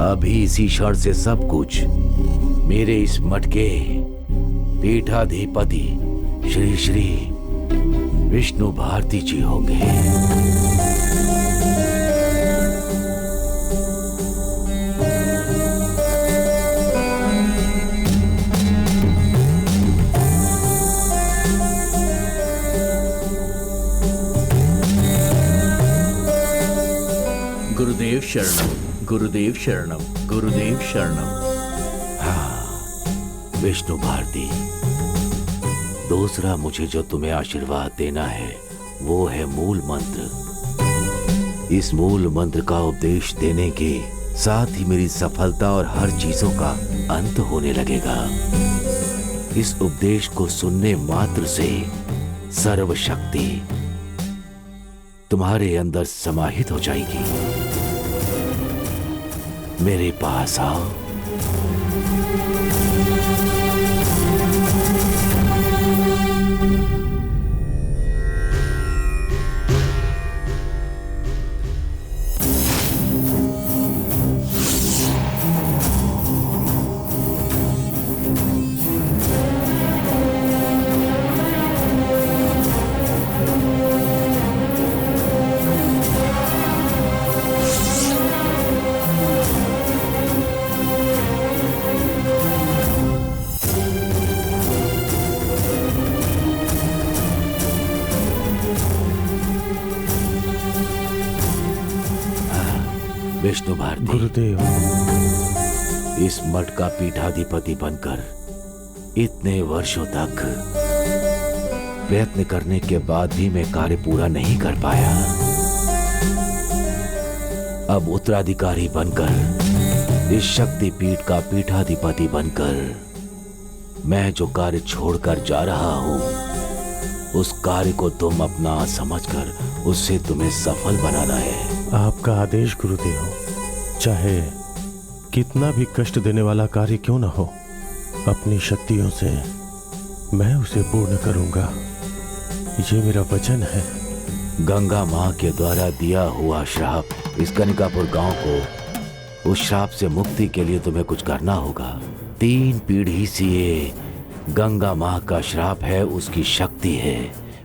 अभी इसी क्षण से सब कुछ मेरे इस मठ के पीठाधिपति श्री श्री विष्णु भारती जी होंगे। गुरुदेव शरणम, गुरुदेव शरणम, गुरुदेव शरणम। हाँ विष्णु भारती, दूसरा मुझे जो तुम्हें आशीर्वाद देना है वो है मूल मंत्र। इस मूल मंत्र का उपदेश देने के साथ ही मेरी सफलता और हर चीजों का अंत होने लगेगा। इस उपदेश को सुनने मात्र से सर्वशक्ति तुम्हारे अंदर समाहित हो जाएगी। मेरे पास आओ। विष्णु भारती, गुरुदेव, इस मठ का पीठाधिपति बनकर इतने वर्षों तक प्रयत्न करने के बाद भी मैं कार्य पूरा नहीं कर पाया। अब उत्तराधिकारी बनकर, इस शक्ति पीठ का पीठाधिपति बनकर मैं जो कार्य छोड़कर जा रहा हूं, उस कार्य को तुम अपना समझकर उससे तुम्हें सफल बनाना है। आपका आदेश गुरुदेव। चाहे कितना भी कष्ट देने वाला कार्य क्यों न हो, अपनी शक्तियों से मैं उसे पूर्ण करूंगा, ये मेरा वचन है। गंगा माँ के द्वारा दिया हुआ श्राप इस कनिकापुर गांव को, उस श्राप से मुक्ति के लिए तुम्हें कुछ करना होगा। 3 पीढ़ी से ये गंगा माँ का श्राप है, उसकी शक्ति है।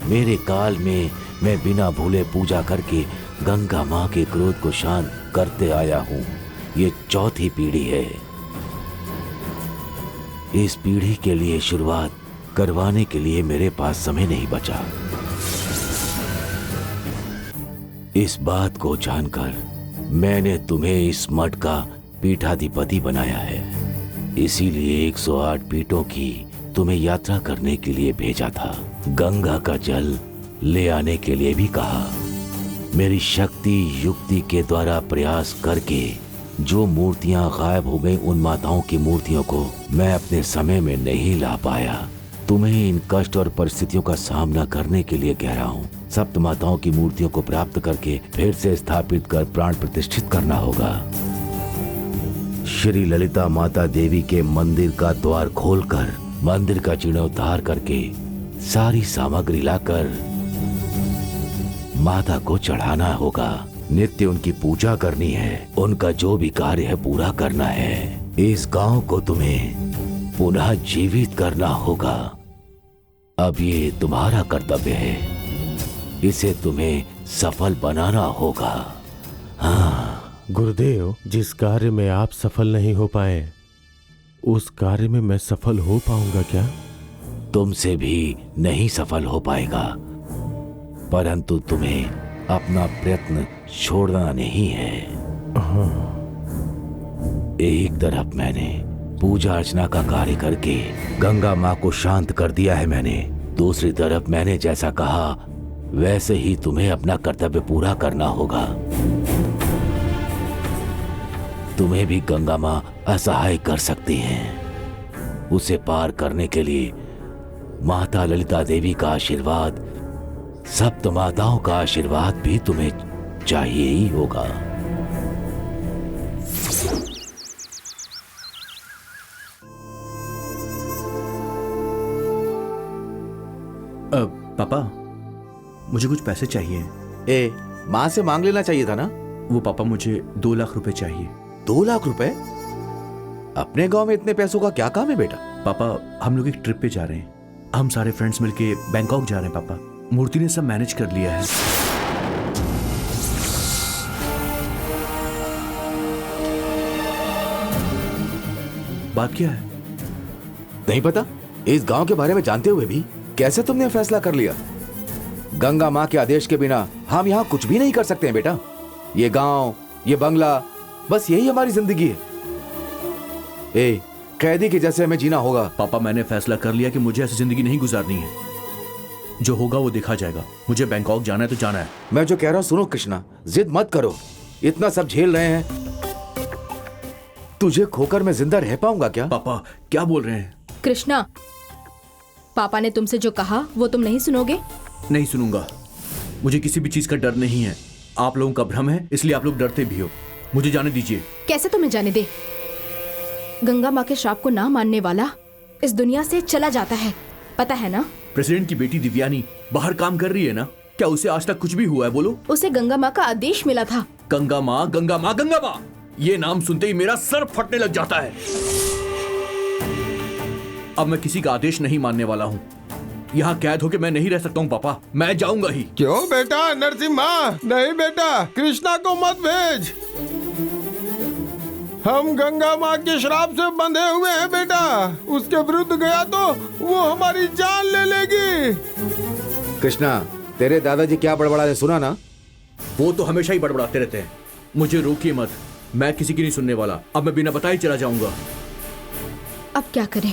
मेरे काल में मैं बिना भूले पूजा करके गंगा माँ के क्रोध को शांत करते आया हूँ। ये 4थी पीढ़ी है। इस पीढ़ी के लिए शुरुआत करवाने के लिए मेरे पास समय नहीं बचा। इस बात को जानकर मैंने तुम्हें इस मठ का पीठाधिपति बनाया है। इसीलिए 108 पीठों की तुम्हें यात्रा करने के लिए भेजा था। गंगा का जल ले आने के लिए भी कहा। मेरी शक्ति युक्ति के द्वारा प्रयास करके जो मूर्तियां गायब हो गई, उन माताओं की मूर्तियों को मैं अपने समय में नहीं ला पाया। तुम्हें इन कष्ट और परिस्थितियों का सामना करने के लिए कह रहा हूँ। सप्त माताओं की मूर्तियों को प्राप्त करके फिर से स्थापित कर प्राण प्रतिष्ठित करना होगा। श्री ललिता माता देवी के मंदिर का द्वार खोलकर मंदिर का जीर्णोद्धार करके सारी सामग्री लाकर माता को चढ़ाना होगा। नित्य उनकी पूजा करनी है। उनका जो भी कार्य है पूरा करना है। इस गांव को तुम्हें पुनः जीवित करना होगा। अब ये तुम्हारा कर्तव्य है। इसे तुम्हें सफल बनाना होगा। हाँ गुरुदेव, जिस कार्य में आप सफल नहीं हो पाए, उस कार्य में मैं सफल हो पाऊंगा क्या? तुमसे भी नहीं सफल हो पाएगा, परंतु तुम्हें अपना प्रयत्न छोड़ना नहीं है। एक तरफ मैंने पूजा अर्चना का कार्य करके गंगा माँ को शांत कर दिया है मैंने। दूसरी तरफ मैंने जैसा कहा वैसे ही तुम्हें अपना कर्तव्य पूरा करना होगा। तुम्हें भी गंगा माँ असहाय कर सकती हैं। उसे पार करने के लिए माता ललिता देवी का आशीर्वाद, सप्त माताओं का आशीर्वाद भी तुम्हें चाहिए ही होगा। पापा, मुझे कुछ पैसे चाहिए। माँ से मांग लेना चाहिए था ना। वो पापा, मुझे 2 लाख रुपए चाहिए। 2 लाख रुपए? अपने गांव में इतने पैसों का क्या काम है बेटा? पापा, हम लोग एक ट्रिप पे जा रहे हैं। हम सारे फ्रेंड्स मिलके बैंकॉक जा रहे हैं पापा। मूर्ति ने सब मैनेज कर लिया है। बात क्या है? नहीं पता? इस गांव के बारे में जानते हुए भी कैसे तुमने फैसला कर लिया? गंगा माँ के आदेश के बिना हम यहाँ कुछ भी नहीं कर सकते हैं बेटा। ये गांव, ये बंगला, बस यही हमारी जिंदगी है। ए, कैदी के जैसे हमें जीना होगा। पापा, मैंने फैसला कर लिया कि मुझे ऐसी जिंदगी नहीं गुजारनी है। जो होगा वो देखा जाएगा। मुझे बैंकॉक जाना है तो जाना है। मैं जो कह रहा हूँ सुनो कृष्णा, जिद मत करो। इतना सब झेल रहे हैं, तुझे खोकर मैं जिंदा रह पाऊंगा क्या? पापा क्या बोल रहे हैं? कृष्णा, पापा ने तुमसे जो कहा वो तुम नहीं सुनोगे? नहीं सुनूंगा। मुझे किसी भी चीज का डर नहीं है। आप लोगों का भ्रम है, इसलिए आप लोग डरते भी हो। मुझे जाने दीजिए। कैसे तुम्हें जाने दे? गंगा माँ के श्राप को ना मानने वाला इस दुनिया से चला जाता है, पता है ना? प्रेसिडेंट की बेटी दिव्यानी बाहर काम कर रही है ना? क्या उसे आज तक कुछ भी हुआ है? बोलो। उसे गंगा माँ का आदेश मिला था। गंगा माँ, गंगा माँ, गंगा माँ, ये नाम सुनते ही मेरा सर फटने लग जाता है। अब मैं किसी का आदेश नहीं मानने वाला हूँ। यहाँ कैद होके मैं नहीं रह सकता हूँ पापा। मैं जाऊंगा ही। क्यों बेटा नरसिम्हा? नहीं बेटा, कृष्णा को मत भेज। हम गंगा माँ के श्राप से बंधे हुए हैं बेटा। उसके विरुद्ध गया तो वो हमारी जान ले लेगी। कृष्णा, तेरे दादाजी क्या बड़बड़ा रहे सुना ना? वो तो हमेशा ही बड़बड़ाते रहते हैं। मुझे रोकिए मत। मैं किसी की नहीं सुनने वाला। अब मैं बिना बताए चला जाऊंगा। अब क्या करें?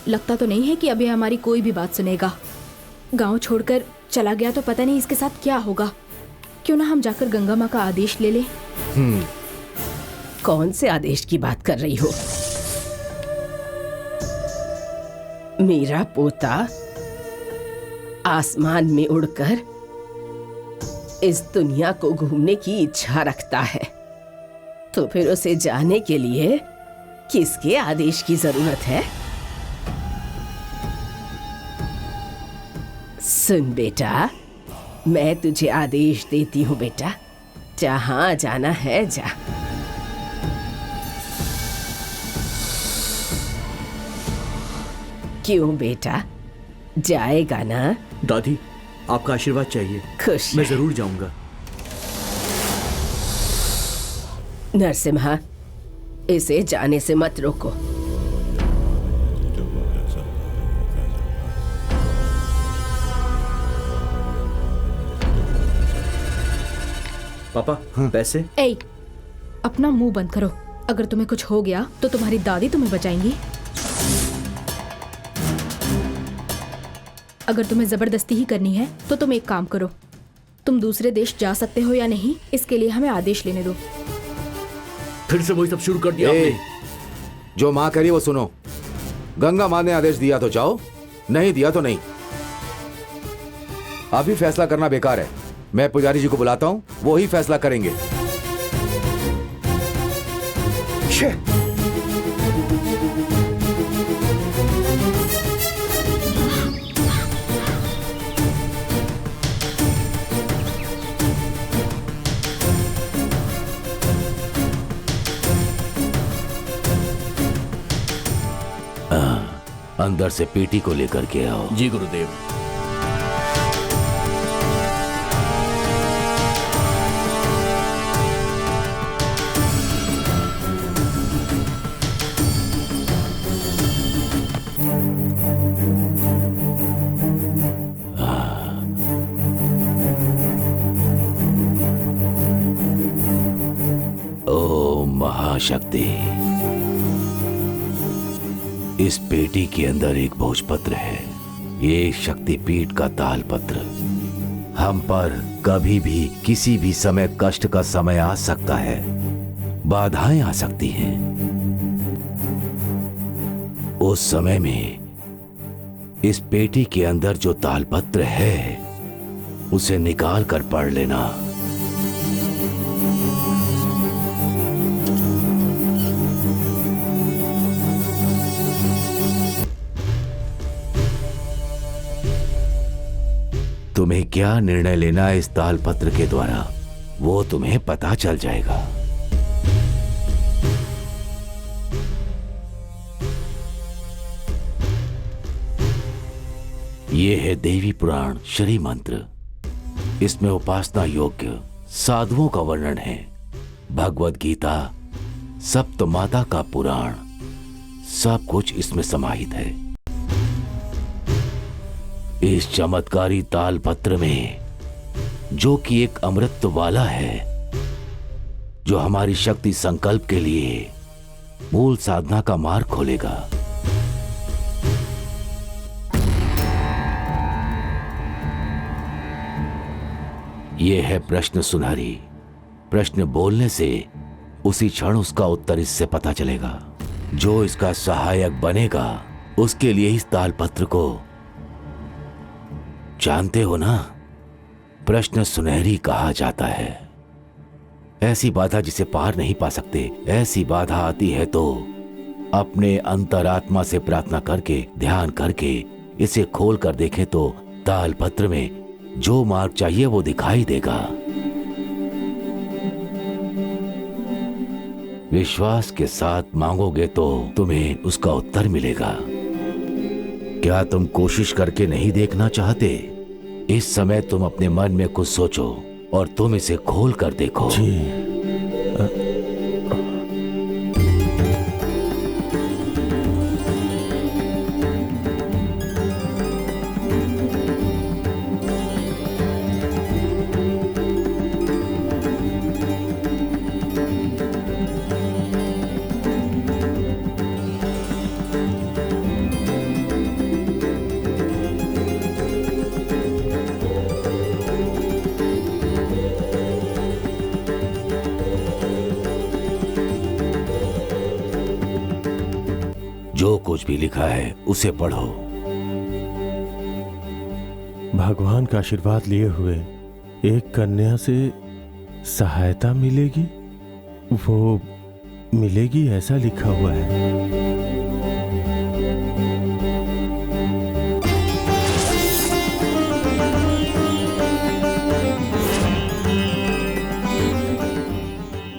लगता तो नहीं है कि अभी हमारी कोई भी बात सुनेगा। गांव छोड़कर चला गया तो पता नहीं इसके साथ क्या होगा। क्यों ना हम जाकर गंगा माँ का आदेश ले लें। कौन से आदेश की बात कर रही हो? मेरा पोता आसमान में उड़कर इस दुनिया को घूमने की इच्छा रखता है, तो फिर उसे जाने के लिए किसके आदेश की जरूरत है? सुन बेटा, मैं तुझे आदेश देती हूँ बेटा, जहां जाना है जा। क्यों बेटा, जाएगा ना? दादी, आपका आशीर्वाद चाहिए। खुश मैं है। जरूर जाऊंगा। नरसिम्हा, इसे जाने से मत रोको। पापा, पैसे? ए, अपना मुंह बंद करो। अगर तुम्हें कुछ हो गया तो तुम्हारी दादी तुम्हें बचाएंगी। अगर तुम्हें जबरदस्ती ही करनी है तो तुम एक काम करो, तुम दूसरे देश जा सकते हो या नहीं, इसके लिए हमें आदेश लेने दो। फिर से वही सब शुरू कर दिया आपने। जो माँ करी वो सुनो। गंगा माँ ने आदेश दिया तो जाओ, नहीं दिया तो नहीं। अभी फैसला करना बेकार है। मैं पुजारी जी को बुलाता हूँ, वो ही फैसला करेंगे। छे! अंदर से पेटी को लेकर के आओ। जी गुरुदेव। ओम महाशक्ति। इस पेटी के अंदर एक भोजपत्र है। ये शक्तिपीठ का तालपत्र। हम पर कभी भी किसी भी समय कष्ट का समय आ सकता है, बाधाएं आ सकती हैं। उस समय में इस पेटी के अंदर जो तालपत्र है उसे निकाल कर पढ़ लेना। तुम्हें क्या निर्णय लेना है इस तालपत्र के द्वारा, वो तुम्हें पता चल जाएगा। ये है देवी पुराण श्री मंत्र। इसमें उपासना योग्य साधुओं का वर्णन है। भगवत गीता, सप्त माता का पुराण, सब कुछ इसमें समाहित है। इस चमत्कारी तालपत्र में, जो कि एक अमृत वाला है, जो हमारी शक्ति संकल्प के लिए मूल साधना का मार्ग खोलेगा। यह है प्रश्न सुनहरी। प्रश्न बोलने से उसी क्षण उसका उत्तर इससे पता चलेगा। जो इसका सहायक बनेगा उसके लिए इस तालपत्र को, जानते हो ना, प्रश्न सुनहरी कहा जाता है। ऐसी बाधा जिसे पार नहीं पा सकते। ऐसी बाधा आती है तो अपने अंतरात्मा से प्रार्थना करके, ध्यान करके इसे खोल कर देखें तो तालपत्र में जो मार्ग चाहिए वो दिखाई देगा। विश्वास के साथ मांगोगे तो तुम्हें उसका उत्तर मिलेगा। क्या तुम कोशिश करके नहीं देखना चाहते? इस समय तुम अपने मन में कुछ सोचो और तुम इसे खोल कर देखो। जी। जो कुछ भी लिखा है उसे पढ़ो। भगवान का आशीर्वाद लिए हुए एक कन्या से सहायता मिलेगी, वो मिलेगी ऐसा लिखा हुआ है।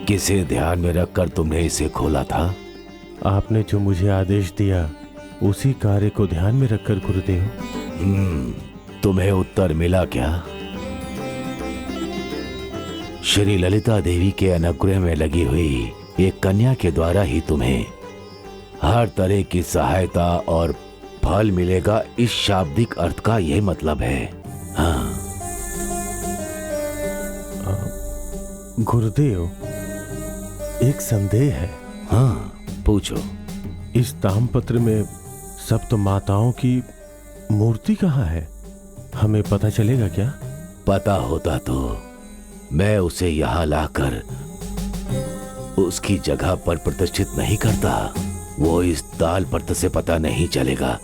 किसे ध्यान में रखकर तुमने इसे खोला था? आपने जो मुझे आदेश दिया उसी कार्य को ध्यान में रखकर गुरुदेव। तुम्हें उत्तर मिला क्या? श्री ललिता देवी के अनुग्रह में लगी हुई एक कन्या के द्वारा ही तुम्हें हर तरह की सहायता और फल मिलेगा। इस शाब्दिक अर्थ का यह मतलब है। हाँ गुरुदेव, एक संदेह है। हाँ पूछो। इस ताम्रपत्र में सप्त माताओं की मूर्ति कहाँ है? हमें पता चलेगा क्या? पता होता तो मैं उसे यहाँ लाकर उसकी जगह पर प्रतिष्ठित नहीं करता। वो इस तालपत्र से पता नहीं चलेगा।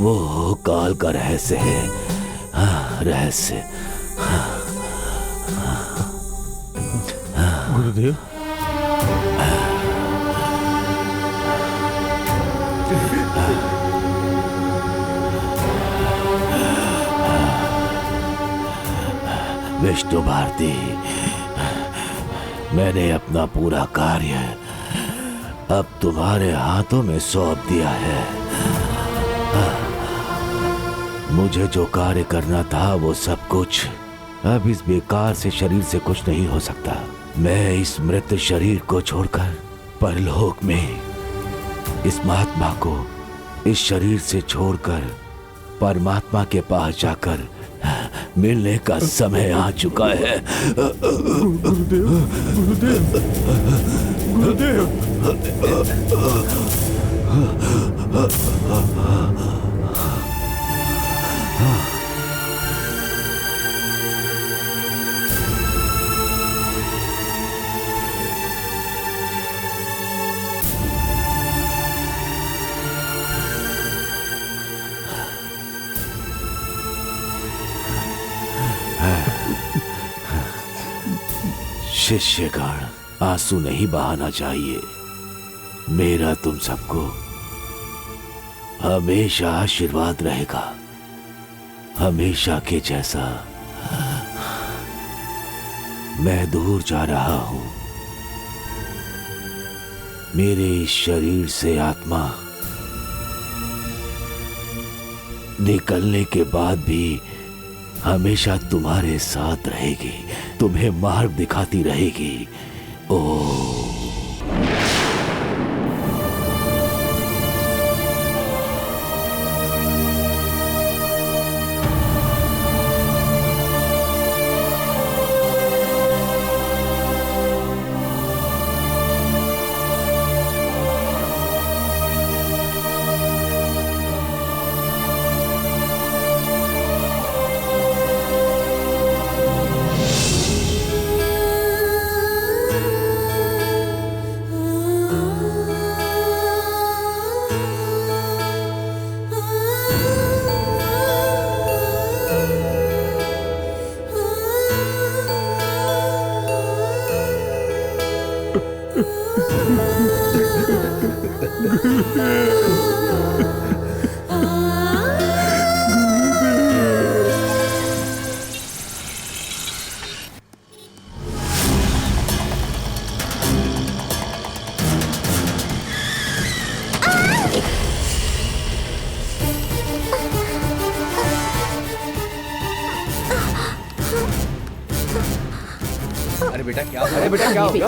वो काल का रहस्य है। रहस्य। गुरुदेव, विष्णु भारती, मैंने अपना पूरा कार्य अब तुम्हारे हाथों में सौंप दिया है। मुझे जो कार्य करना था वो सब कुछ अब इस बेकार से शरीर से कुछ नहीं हो सकता। मैं इस मृत शरीर को छोड़कर परलोक में इस महात्मा को इस शरीर से छोड़कर परमात्मा के पास जाकर मिलने का समय आ चुका है। गुरुदेव, गुरुदेव, शिष्यगण, आंसू नहीं बहाना चाहिए। मेरा तुम सबको हमेशा आशीर्वाद रहेगा, हमेशा के जैसा। मैं दूर जा रहा हूं। मेरे इस शरीर से आत्मा निकलने के बाद भी हमेशा तुम्हारे साथ रहेगी, तुम्हें मार्ग दिखाती रहेगी। ओह अरे बेटा क्या हो गया?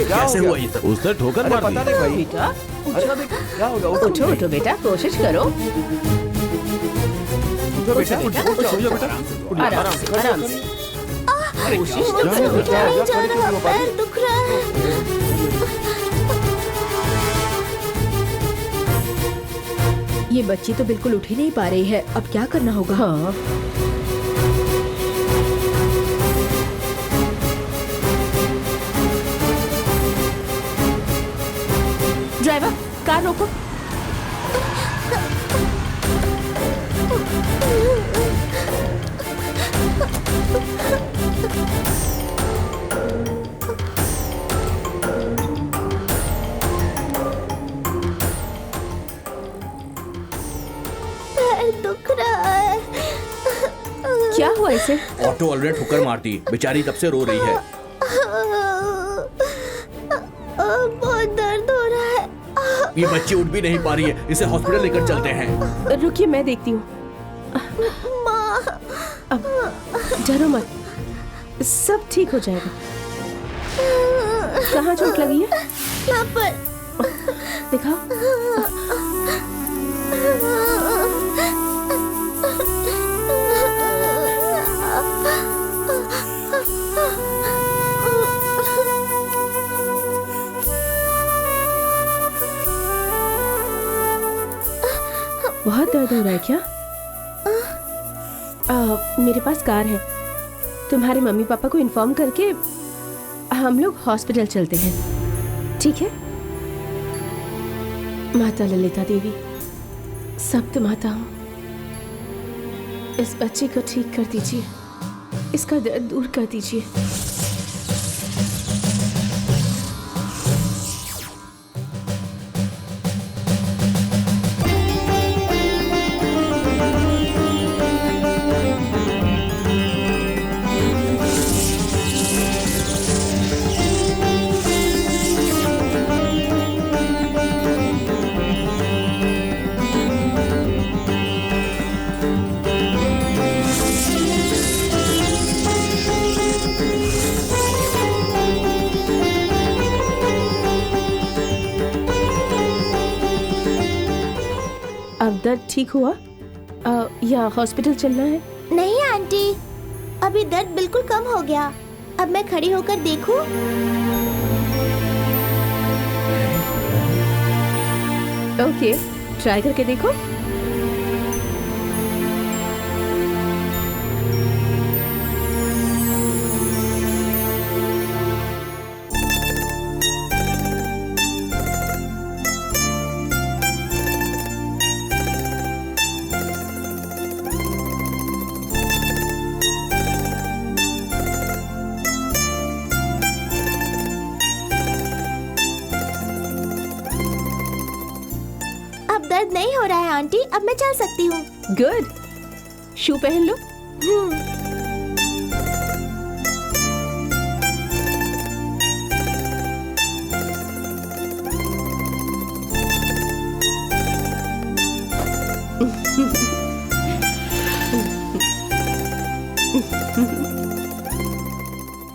कैसे हुआ ये सब? उसने ठोकर मार पता दी। नहीं भाई। बेटा अच्छा बेटा क्या होगा? उठो उठो बेटा, कोशिश करो। उठो बेटा, आराम से आराम से कोशिश तो करो बेटा। पैर दुख रहा है। ये बच्ची तो बिल्कुल उठ ही नहीं पा रही है, अब क्या करना होगा? हाँ ड्राइवर, कार रोको। पैर दुख रहा है। क्या हुआ इसे? ऑटो ऑलरेडी ठोकर मार दी, बेचारी तब से रो रही है। बहुत दर्द हो रहा है। ये बच्ची उठ भी नहीं पा रही है, इसे हॉस्पिटल लेकर चलते हैं। रुकिए, मैं देखती हूँ। अब डरो मत, सब ठीक हो जाएगा। कहाँ चोट लगी है? यहाँ पर। दिखाओ। बहुत दर्द हो रहा है क्या? मेरे पास कार है, तुम्हारे मम्मी पापा को इन्फॉर्म करके हम लोग हॉस्पिटल चलते हैं, ठीक है? माता ललिता देवी, सप्त माताओं, इस बच्चे को ठीक कर दीजिए, इसका दर्द दूर कर दीजिए। अब दर्द ठीक हुआ या हॉस्पिटल चलना है? नहीं आंटी, अभी दर्द बिल्कुल कम हो गया। अब मैं खड़ी होकर देखूं? ओके, ट्राई करके देखो। अब दर्द नहीं हो रहा है आंटी, अब मैं चल सकती हूँ। गुड, शू पहन लो।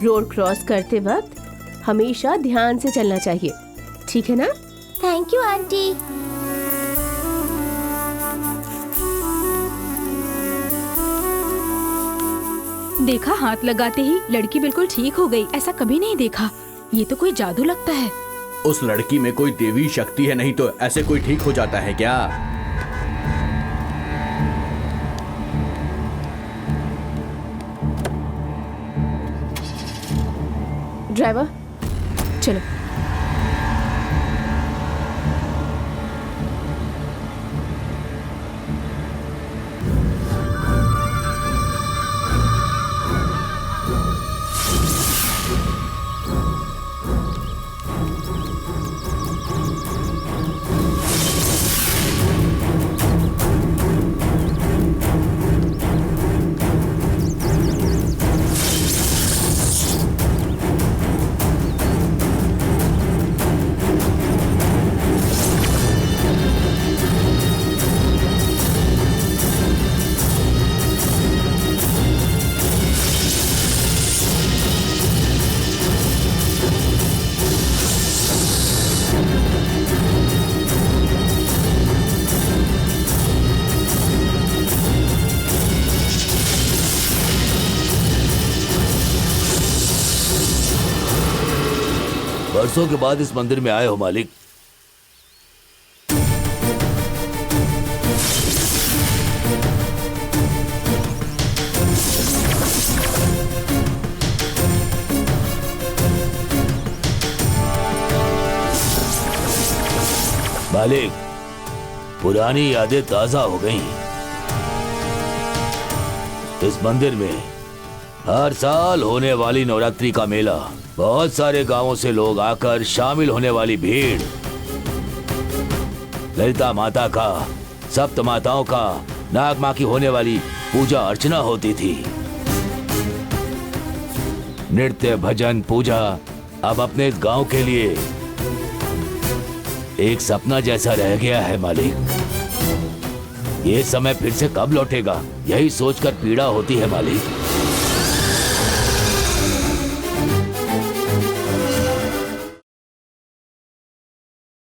रोड क्रॉस करते वक्त हमेशा ध्यान से चलना चाहिए, ठीक है ना? Thank you aunty. देखा, हाथ लगाते ही लड़की बिल्कुल ठीक हो गई। ऐसा कभी नहीं देखा। ये तो कोई जादू लगता है। उस लड़की में कोई देवी शक्ति है, नहीं तो ऐसे कोई ठीक हो जाता है क्या? ड्राइवर, चलो। बरसों के बाद इस मंदिर में आए हो मालिक। मालिक, पुरानी यादें ताजा हो गईं। इस मंदिर में हर साल होने वाली नवरात्रि का मेला, बहुत सारे गांवों से लोग आकर शामिल होने वाली भीड़, ललिता माता का, सप्त माताओं का, नाग मां की होने वाली पूजा अर्चना होती थी। नृत्य, भजन, पूजा अब अपने इस गांव के लिए एक सपना जैसा रह गया है मालिक। ये समय फिर से कब लौटेगा, यही सोचकर पीड़ा होती है मालिक।